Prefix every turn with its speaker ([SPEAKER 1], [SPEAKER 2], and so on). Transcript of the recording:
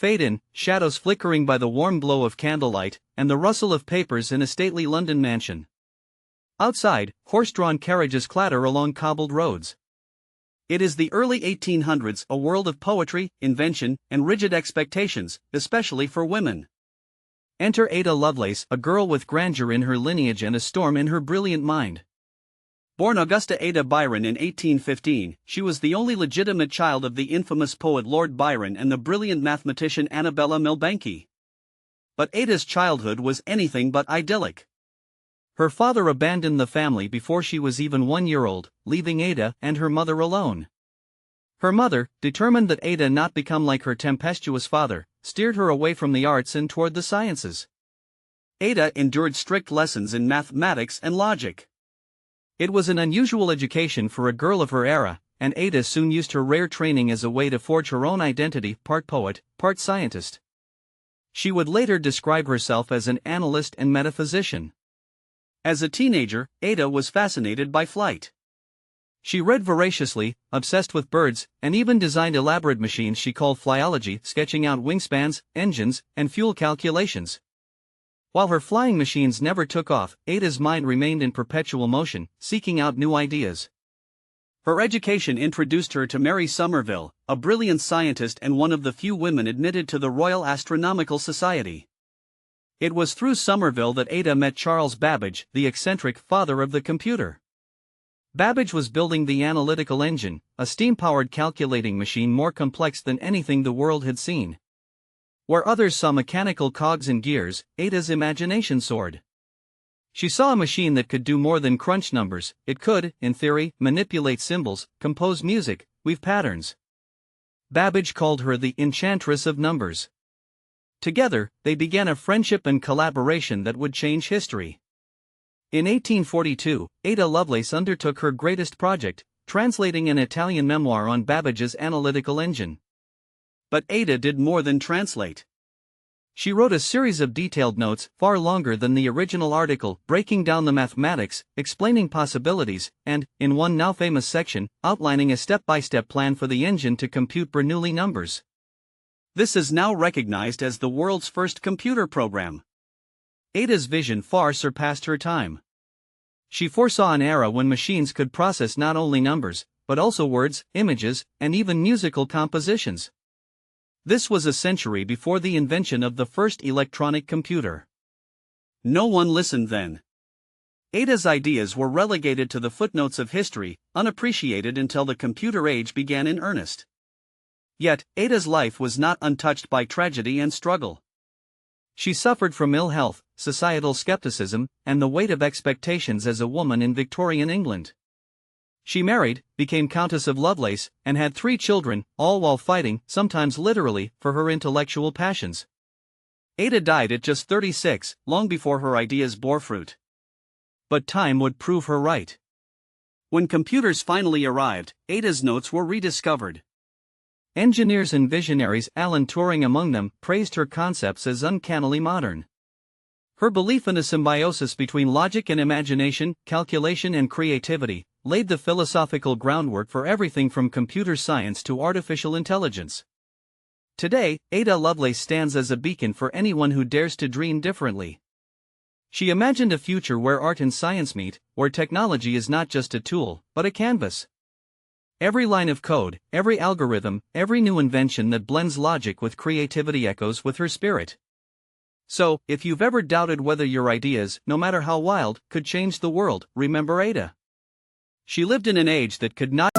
[SPEAKER 1] fade in, shadows flickering by the warm glow of candlelight, and the rustle of papers in a stately London mansion. Outside, horse-drawn carriages clatter along cobbled roads. It is the early 1800s, a world of poetry, invention, and rigid expectations, especially for women. Enter Ada Lovelace, a girl with grandeur in her lineage and a storm in her brilliant mind. Born Augusta Ada Byron in 1815, she was the only legitimate child of the infamous poet Lord Byron and the brilliant mathematician Annabella Milbanke. But Ada's childhood was anything but idyllic. Her father abandoned the family before she was even 1 year old, leaving Ada and her mother alone. Her mother, determined that Ada not become like her tempestuous father, steered her away from the arts and toward the sciences. Ada endured strict lessons in mathematics and logic. It was an unusual education for a girl of her era, and Ada soon used her rare training as a way to forge her own identity, part poet, part scientist. She would later describe herself as an analyst and metaphysician. As a teenager, Ada was fascinated by flight. She read voraciously, obsessed with birds, and even designed elaborate machines she called flyology, sketching out wingspans, engines, and fuel calculations. While her flying machines never took off, Ada's mind remained in perpetual motion, seeking out new ideas. Her education introduced her to Mary Somerville, a brilliant scientist and one of the few women admitted to the Royal Astronomical Society. It was through Somerville that Ada met Charles Babbage, the eccentric father of the computer. Babbage was building the analytical engine, a steam-powered calculating machine more complex than anything the world had seen. Where others saw mechanical cogs and gears, Ada's imagination soared. She saw a machine that could do more than crunch numbers. It could, in theory, manipulate symbols, compose music, weave patterns. Babbage called her the Enchantress of numbers. Together, they began a friendship and collaboration that would change history. In 1842, Ada Lovelace undertook her greatest project, translating an Italian memoir on Babbage's analytical engine. But Ada did more than translate. She wrote a series of detailed notes, far longer than the original article, breaking down the mathematics, explaining possibilities, and, in one now famous section, outlining a step-by-step plan for the engine to compute Bernoulli numbers. This is now recognized as the world's first computer program. Ada's vision far surpassed her time. She foresaw an era when machines could process not only numbers, but also words, images, and even musical compositions. This was a century before the invention of the first electronic computer. No one listened then. Ada's ideas were relegated to the footnotes of history, unappreciated until the computer age began in earnest. Yet, Ada's life was not untouched by tragedy and struggle. She suffered from ill health, societal skepticism, and the weight of expectations as a woman in Victorian England. She married, became Countess of Lovelace, and had 3 children, all while fighting, sometimes literally, for her intellectual passions. Ada died at just 36, long before her ideas bore fruit. But time would prove her right. When computers finally arrived, Ada's notes were rediscovered. Engineers and visionaries, Alan Turing among them, praised her concepts as uncannily modern. Her belief in a symbiosis between logic and imagination, calculation and creativity, laid the philosophical groundwork for everything from computer science to artificial intelligence. Today, Ada Lovelace stands as a beacon for anyone who dares to dream differently. She imagined a future where art and science meet, where technology is not just a tool, but a canvas. Every line of code, every algorithm, every new invention that blends logic with creativity echoes with her spirit. So, if you've ever doubted whether your ideas, no matter how wild, could change the world, remember Ada. She lived in an age that could not